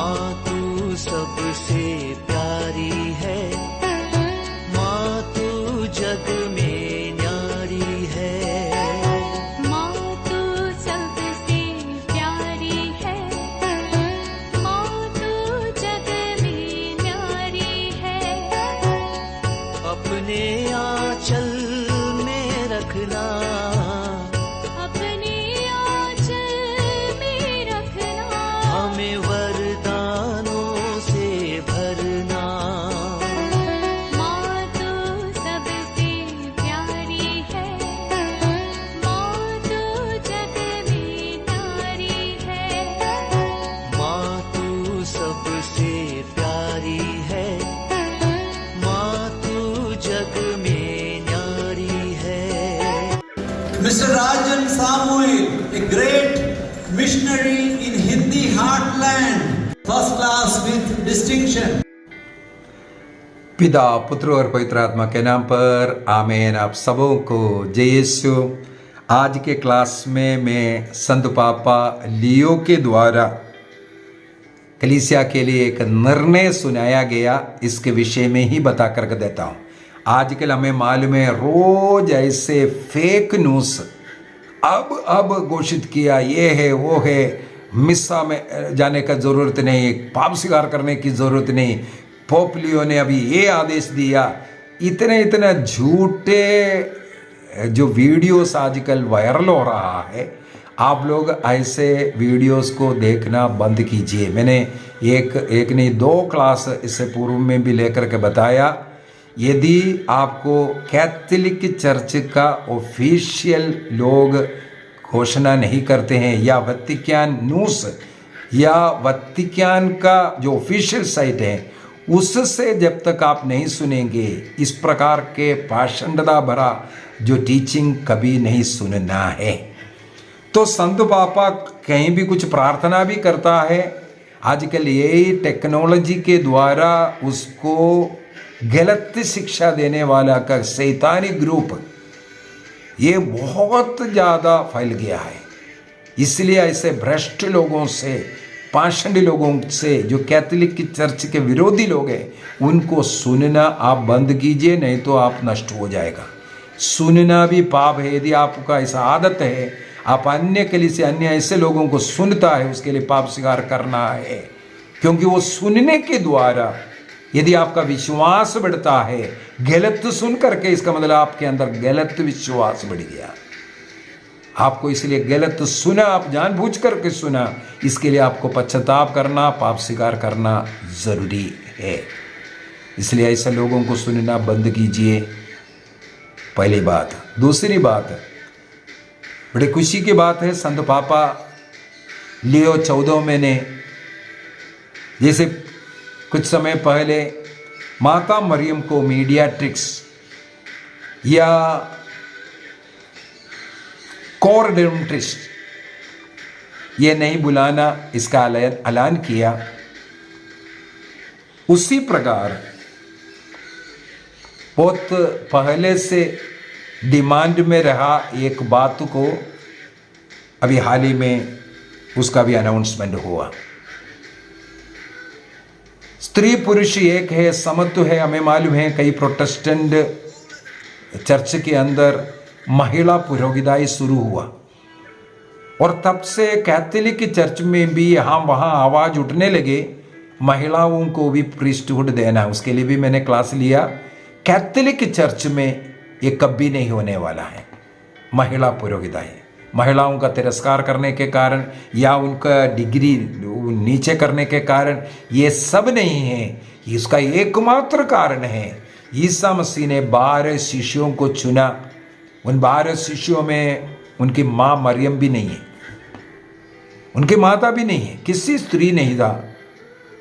माँ तू सबसे प्यारी है, माँ तू जग में न्यारी है। माँ तू सबसे प्यारी है, माँ तू जग में न्यारी है। अपने आंचल में रखना, अपने आंचल में रखना। हमें वरदानों से भरना। माँ तू सबसे प्यारी है, माँ तू जग में न्यारी है। माँ तू सबसे प्यारी है, माँ तू जग में न्यारी है। Mr. Rajan Samuel, a great missionary in Hindi heartland, first class with distinction. पिता, पुत्र और पवित्र आत्मा के नाम पर आमीन। आप सबों को जय यीशु। आज के क्लास में मैं संत पापा लियो के द्वारा कलीसिया के लिए एक निर्णय सुनाया गया, इसके विषय में ही बता कर देता हूँ। आजकल हमें मालूम है रोज ऐसे फेक न्यूज़ अब घोषित किया, ये है वो है, मिस्सा में जाने का ज़रूरत नहीं, पाप स्वीकार करने की ज़रूरत नहीं, पोप लियो ने अभी ये आदेश दिया। इतने झूठे जो वीडियोस आजकल वायरल हो रहा है, आप लोग ऐसे वीडियोस को देखना बंद कीजिए। मैंने एक नहीं 2 क्लास इससे पूर्व में भी लेकर के बताया। यदि आपको कैथोलिक चर्च का ऑफिशियल लोग घोषणा नहीं करते हैं, या वतिकान न्यूज़ या वतिकान का जो ऑफिशियल साइट है उससे जब तक आप नहीं सुनेंगे, इस प्रकार के पाषंडता भरा जो टीचिंग कभी नहीं सुनना है। तो संत पापा कहीं भी कुछ प्रार्थना भी करता है, आजकल यही टेक्नोलॉजी के द्वारा उसको गलत शिक्षा देने वाला का शैतानी ग्रुप ये बहुत ज़्यादा फैल गया है। इसलिए ऐसे भ्रष्ट लोगों से, पाषंडी लोगों से, जो कैथोलिक की चर्च के विरोधी लोग हैं, उनको सुनना आप बंद कीजिए, नहीं तो आप नष्ट हो जाएगा। सुनना भी पाप है। यदि आपका ऐसा आदत है, आप अन्य कलीसिया से अन्य ऐसे लोगों को सुनता है, उसके लिए पाप स्वीकार करना है। क्योंकि वो सुनने के द्वारा यदि आपका विश्वास बढ़ता है, गलत सुन करके, इसका मतलब आपके अंदर गलत विश्वास बढ़ गया। आपको इसलिए गलत सुना, आप जानबूझ करके सुना, इसके लिए आपको पश्चाताप करना, पाप स्वीकार करना जरूरी है। इसलिए ऐसे लोगों को सुनना बंद कीजिए, पहली बात। दूसरी बात, बड़ी खुशी की बात है, संत पापा लियो 14 ने जैसे कुछ समय पहले माता मरियम को मीडियाट्रिक्स या कोर्डेंट्रिस्ट ये नहीं बुलाना, इसका ऐलान किया, उसी प्रकार बहुत पहले से डिमांड में रहा एक बात को अभी हाल ही में उसका भी अनाउंसमेंट हुआ। स्त्री पुरुष एक है, समत्व है। हमें मालूम है कई प्रोटेस्टेंट चर्च के अंदर महिला पुरोहिताई शुरू हुआ, और तब से कैथोलिक चर्च में भी यहाँ वहाँ आवाज़ उठने लगे महिलाओं को भी प्रीस्टहुड देना। उसके लिए भी मैंने क्लास लिया। कैथोलिक चर्च में ये कभी नहीं होने वाला है महिला पुरोहिताई। महिलाओं का तिरस्कार करने के कारण या उनका डिग्री नीचे करने के कारण ये सब नहीं है। इसका एकमात्र कारण है ईसा मसीह ने 12 शिष्यों को चुना। उन 12 शिष्यों में उनकी माँ मरियम भी नहीं है, उनकी माता भी नहीं है, किसी स्त्री नहीं था,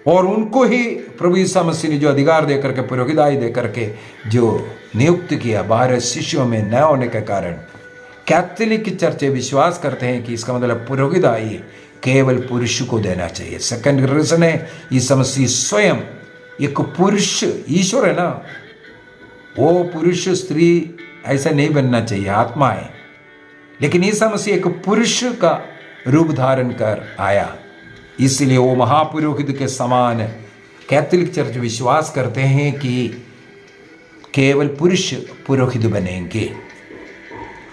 और उनको ही प्रभु ईसा मसीह ने जो अधिकार दे करके, पुरोहिताई दे करके जो नियुक्त किया 12 शिष्यों में न होने के कारण कैथोलिक चर्च विश्वास करते हैं कि इसका मतलब पुरोहिताई केवल पुरुष को देना चाहिए। सेकंड रीजन है ईसा मसीह स्वयं एक पुरुष, ईश्वर है ना, वो पुरुष स्त्री ऐसा नहीं बनना चाहिए, आत्मा है, लेकिन ईसा मसीह एक पुरुष का रूप धारण कर आया। इसलिए वो महापुरोहित के समान कैथोलिक चर्च विश्वास करते हैं कि केवल पुरुष पुरोहित बनेंगे।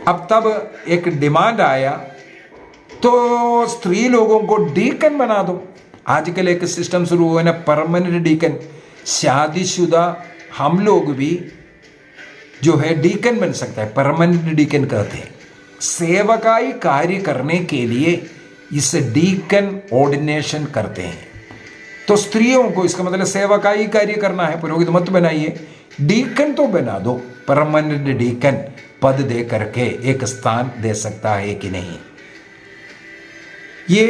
अब तब एक डिमांड आया तो स्त्री लोगों को डीकन बना दो। आजकल एक सिस्टम शुरू हुआ है ना, परमानेंट डीकन। शादीशुदा हम लोग भी जो है डीकन बन सकता है, परमानेंट डीकन कहते हैं। सेवकाई कार्य करने के लिए इस डीकन ऑर्डिनेशन करते हैं। तो स्त्रियों को इसका मतलब सेवकाई कार्य करना है, पुरोहित मत बनाइए, डीकन तो बना दो। परमानेंट डीकन पद दे करके एक स्थान दे सकता है कि नहीं। ये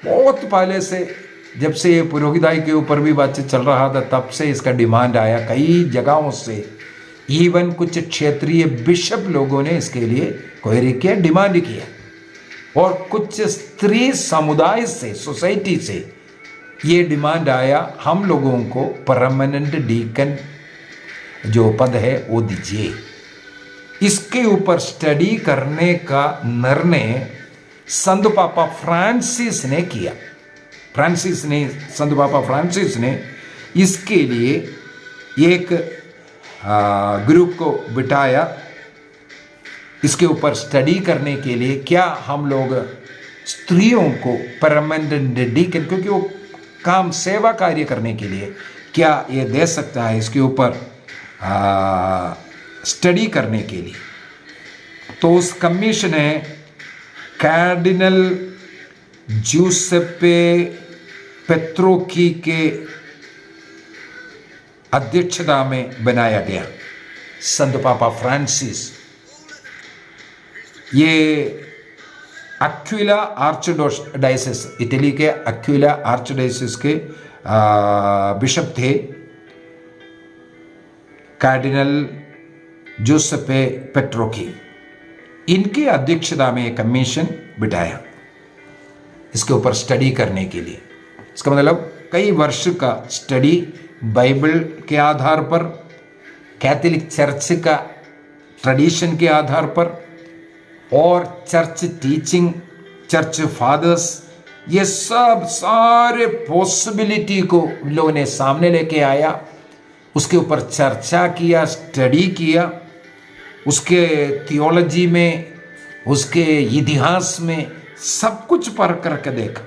बहुत पहले से, जब से ये पुरोहिताई के ऊपर भी बातचीत चल रहा था, तब से इसका डिमांड आया कई जगहों से। इवन कुछ क्षेत्रीय बिशप लोगों ने इसके लिए क्वेरी किया, डिमांड किया, और कुछ स्त्री समुदाय से, सोसाइटी से ये डिमांड आया, हम लोगों को परमानेंट डीकन जो पद है वो दीजिए। इसके ऊपर स्टडी करने का निर्णय संत पापा फ्रांसिस ने किया। संत पापा फ्रांसिस ने इसके लिए एक ग्रुप को बिठाया, इसके ऊपर स्टडी करने के लिए क्या हम लोग स्त्रियों को परमानेंट डीकन, क्योंकि वो काम सेवा कार्य करने के लिए क्या ये दे सकता है, इसके ऊपर स्टडी करने के लिए। तो उस कमीशन है कार्डिनल जूसेप्पे पेत्रोकी के अध्यक्षता में बनाया गया। संत पापा फ्रांसिस, ये अक्विला आर्चडायसिस, इटली के अक्विला आर्चडायसिस के बिशप थे, कार्डिनल जूसेप्पे पेट्रोकी। इनकी अध्यक्षता में एक कमीशन बिठाया इसके ऊपर स्टडी करने के लिए। इसका मतलब कई वर्ष का स्टडी बाइबल के आधार पर, कैथोलिक चर्च का ट्रेडिशन के आधार पर, और चर्च टीचिंग, चर्च फादर्स, ये सब सारे पॉसिबिलिटी को लोगों ने सामने लेके आया, उसके ऊपर चर्चा किया, स्टडी किया, उसके थियोलॉजी में, उसके इतिहास में सब कुछ परख करके देखा।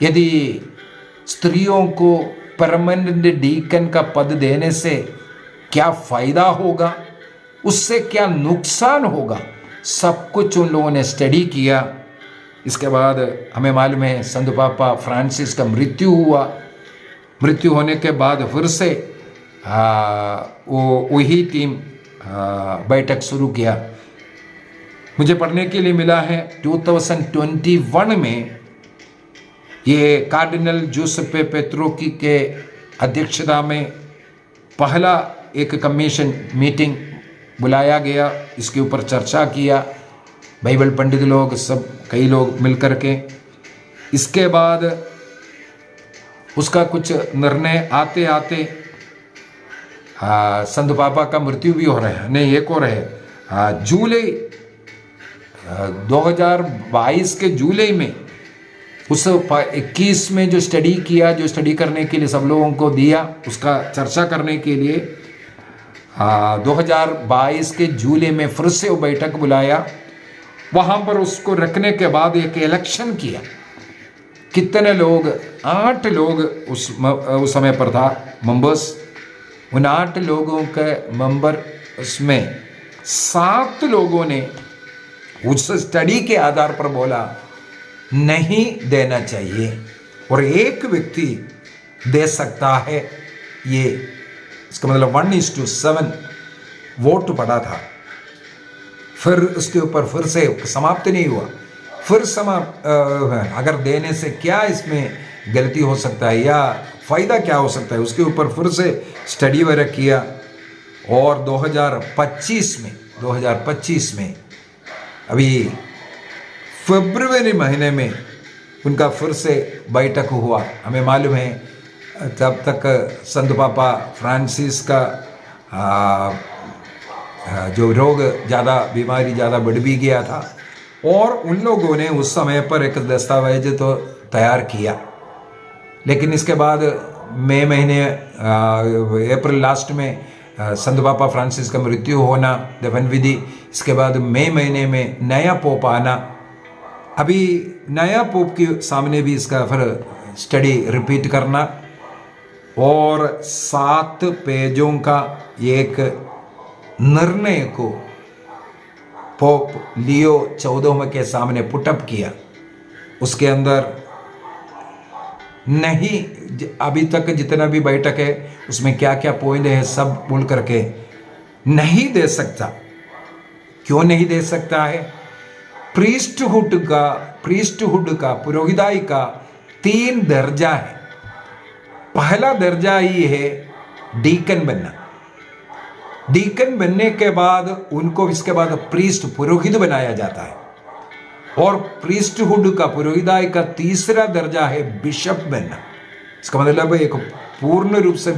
यदि स्त्रियों को परमानेंट डीकन का पद देने से क्या फायदा होगा, उससे क्या नुकसान होगा, सब कुछ उन लोगों ने स्टडी किया। इसके बाद हमें मालूम है संत पापा फ्रांसिस का मृत्यु हुआ। मृत्यु होने के बाद फिर से वही टीम बैठक शुरू किया। मुझे पढ़ने के लिए मिला है 2021 में ये कार्डिनल जूसेप्पे पेत्रोकी के अध्यक्षता में पहला एक कमीशन मीटिंग बुलाया गया, इसके ऊपर चर्चा किया, बाइबल पंडित लोग सब, कई लोग मिलकर के। इसके बाद उसका कुछ निर्णय आते आते संत पापा का मृत्यु भी हो रहा है, नहीं एक और है, जुलाई 2022 के जुलाई में, उस 21 में जो स्टडी किया, जो स्टडी करने के लिए सब लोगों को दिया, उसका चर्चा करने के लिए 2022 के जुलाई में फिर से वो बैठक बुलाया। वहाँ पर उसको रखने के बाद एक इलेक्शन किया। कितने लोग, 8 लोग उस समय पर था मेंबर्स। उन 8 लोगों के मेंबर, उसमें 7 लोगों ने उस स्टडी के आधार पर बोला नहीं देना चाहिए, और एक व्यक्ति दे सकता है। ये इसका मतलब 1:7 वोट पड़ा था। फिर उसके ऊपर फिर से समाप्त नहीं हुआ, फिर अगर देने से क्या इसमें गलती हो सकता है या फ़ायदा क्या हो सकता है, उसके ऊपर फिर से स्टडी वगैरह किया। और 2025 में अभी फरवरी महीने में उनका फिर से बैठक हुआ। हमें मालूम है तब तक संत पापा फ्रांसिस का जो रोग ज़्यादा, बीमारी ज़्यादा बढ़ भी गया था, और उन लोगों ने उस समय पर एक दस्तावेज तो तैयार किया। लेकिन इसके बाद मई महीने अप्रैल लास्ट में संत पापा फ्रांसिस का मृत्यु होना, दफन विधि, इसके बाद मई महीने में नया पोप आना। अभी नया पोप के सामने भी इसका फिर स्टडी रिपीट करना और 7 पेजों का एक निर्णय को पोप लियो 14वें के सामने पुटअप किया। उसके अंदर नहीं, अभी तक जितना भी बैठक है उसमें क्या क्या पॉइंट है सब बोल करके नहीं दे सकता। क्यों नहीं दे सकता है? प्रीस्टहुड का पुरोहिताई का 3 दर्जा है। पहला दर्जा ये है डीकन बनना। डीकन बनने के बाद उनको इसके बाद प्रीस्ट पुरोहित बनाया जाता है। और प्रीस्टहुड का पुरोहिताई का 3रा दर्जा है बिशप बनना। इसका मतलब है एक पूर्ण रूप से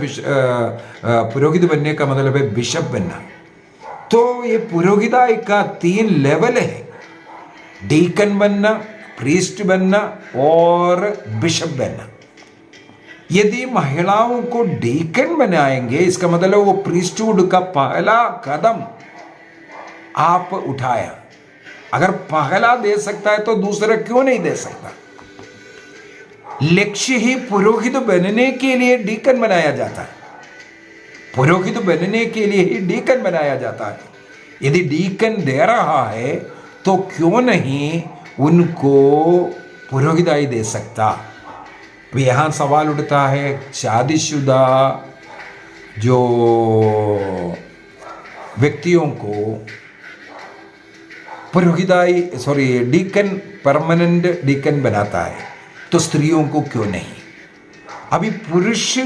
पुरोहित बनने का मतलब है बिशप बनना। तो ये पुरोहिताई का 3 लेवल है, डीकन बनना, प्रीस्ट बनना और बिशप बनना। यदि महिलाओं को डीकन बनाएंगे इसका मतलब वो प्रीस्टहुड का पहला कदम आप उठाया। अगर पहला दे सकता है तो दूसरा क्यों नहीं दे सकता? लक्ष्य ही पुरोहित बनने के लिए डीकन बनाया जाता है। पुरोहित बनने के लिए ही डीकन बनाया जाता है। यदि डीकन दे रहा है तो क्यों नहीं उनको पुरोहिताई दे सकता? यहां सवाल उठता है, शादीशुदा जो व्यक्तियों को पुरोहिताई डीकन, परमानेंट डीकन बनाता है तो स्त्रियों को क्यों नहीं? अभी पुरुष,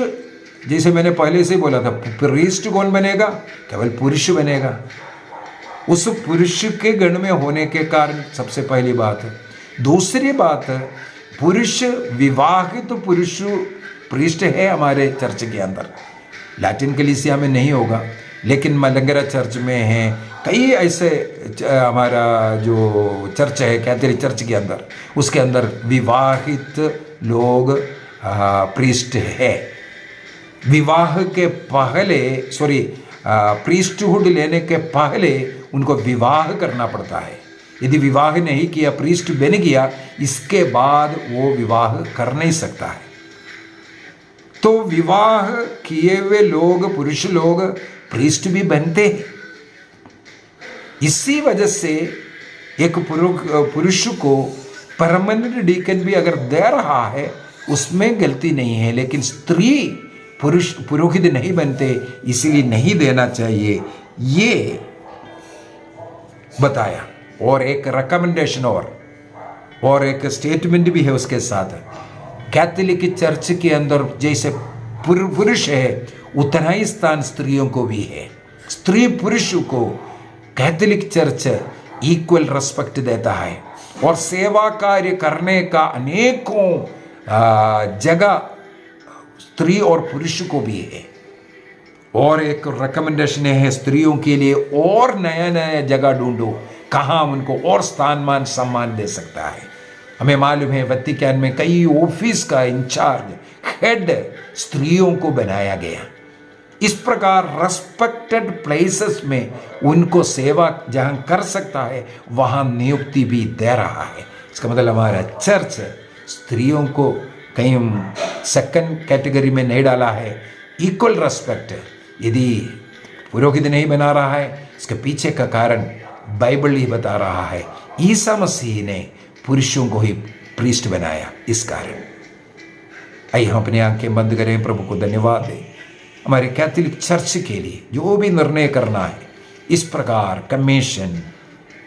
जैसे मैंने पहले से बोला था, प्रीस्ट कौन बनेगा? केवल पुरुष बनेगा। उस पुरुष के गण में होने के कारण सबसे पहली बात है। दूसरी बात है, पुरुष विवाहित तो पुरुष प्रीस्ट है हमारे चर्च के अंदर। लैटिन कलीसिया में नहीं होगा, लेकिन मलंगरा चर्च में है। कई ऐसे हमारा जो चर्च है कैथोलिक चर्च के अंदर, उसके अंदर विवाहित लोग प्रीस्ट है। विवाह के पहले प्रीस्टहुड लेने के पहले उनको विवाह करना पड़ता है। यदि विवाह नहीं किया, प्रीस्ट बन गया, इसके बाद वो विवाह कर नहीं सकता है। तो विवाह किए हुए लोग, पुरुष लोग प्रीस्ट भी बनते हैं। इसी वजह से एक पुरुष को परमानेंट डीकन भी अगर दे रहा है उसमें गलती नहीं है, लेकिन स्त्री पुरुष पुरोहित नहीं बनते, इसलिए नहीं देना चाहिए, ये बताया। और एक रिकमेंडेशन और एक स्टेटमेंट भी है उसके साथ। कैथोलिक चर्च के अंदर जैसे पुरुष है उतना ही स्थान स्त्रियों को भी है। स्त्री पुरुष को कैथोलिक चर्च इक्वल रेस्पेक्ट देता है और सेवा कार्य करने का अनेकों जगह स्त्री और पुरुष को भी है। और एक रिकमेंडेशन है स्त्रियों के लिए, और नया नया जगह ढूंढो कहाँ उनको और स्थान मान सम्मान दे सकता है। हमें मालूम है वतिकान में कई ऑफिस का इंचार्ज, हेड स्त्रियों को बनाया गया। इस प्रकार रेस्पेक्टेड प्लेसेस में उनको सेवा जहां कर सकता है वहां नियुक्ति भी दे रहा है। इसका मतलब हमारा चर्च स्त्रियों को कहीं सेकंड कैटेगरी में नहीं डाला है, इक्वल रेस्पेक्ट। यदि पुरोहित नहीं बना रहा है, इसके पीछे का कारण बाइबल ही बता रहा है। ईसा मसीह ने पुरुषों को ही प्रीस्ट बनाया। इस कारण आइए हम अपनी आंखें बंद करें, प्रभु को धन्यवाद दें हमारे कैथोलिक चर्च के लिए जो भी निर्णय करना है, इस प्रकार कमीशन,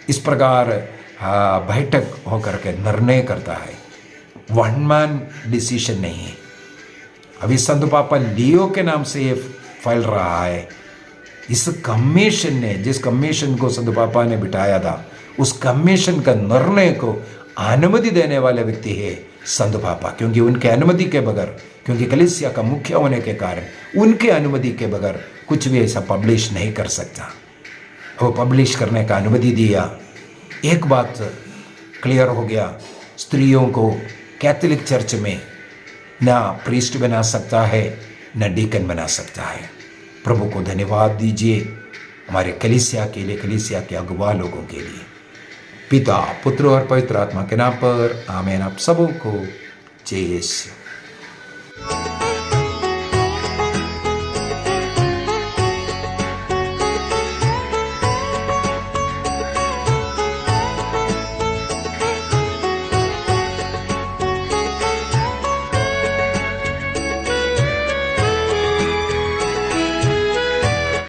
इस प्रकार बैठक होकर के निर्णय करता है। वन मैन डिसीजन नहीं है। अभी संत पापा लियो के नाम से ये फैल रहा है। इस कमीशन ने, जिस कमीशन को संत पापा ने बिठाया था, उस कमीशन का निर्णय को अनुमति देने वाले व्यक्ति है संत पापा, क्योंकि उनके अनुमति के बगैर, क्योंकि कलीसिया का मुख्य होने के कारण उनके अनुमति के बगैर कुछ भी ऐसा पब्लिश नहीं कर सकता। वो पब्लिश करने का अनुमति दिया। एक बात क्लियर हो गया, स्त्रियों को कैथोलिक चर्च में ना प्रीस्ट बना सकता है, न डीकन बना सकता है। प्रभु को धन्यवाद दीजिए हमारे कलीसिया के लिए, कलीसिया के अगुवा लोगों के लिए। पिता, पुत्र और पवित्र आत्मा के नाम पर आमीन। आप सबों को जय यीशु।